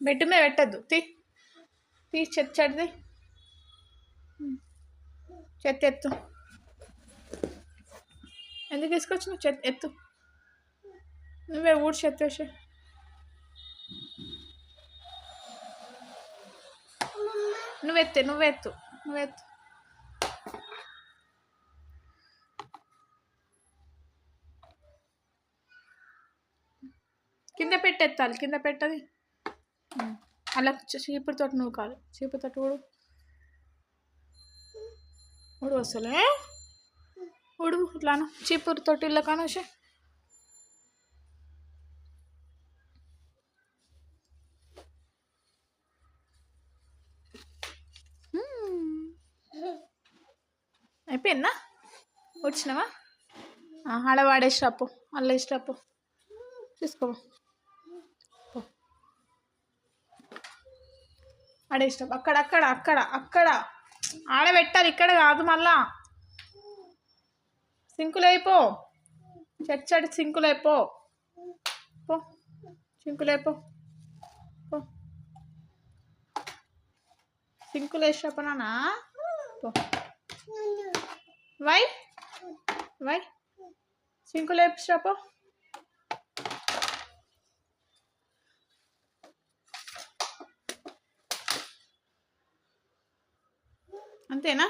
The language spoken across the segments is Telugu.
బెడ్ మీద పెట్టద్దు. చెత్తది. చెత్త ఎత్తు. ఎందుకు తీసుకొచ్చినావు? చెత్త ఎత్తు. నువ్వే ఊడ్చి చెత్త వేసి. నువ్వెత్తు. కింద పెట్టెత్తాలి. కింద పెట్టది. అలా చీపురుతో నువ్వు కాదు. చీపురుతో ఊడు వస్తలే. ఊడు ఇట్లాను చీపురుతో ఇళ్ళ కానోషే. అయిపోయిందా? వచ్చినావా? ఆడ వాడేసిరాపు. అల్ల వేసిరాపు. తీసుకో. ఆడేసిరాపు. అక్కడ ఆడబెట్టాలి. ఇక్కడ కాదు. మళ్ళా సింకులు అయిపో. చెడు సింకులు అయిపో. సింకులు అయిపో. సింకులు వేసిరాపనా? వై సింకులు వేసిరాపో. అంతేనా?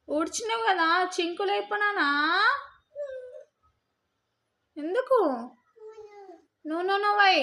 ఊడ్చినావు కదా, చింకులు అయిపోయినానా? ఎందుకు? నువ్వు వై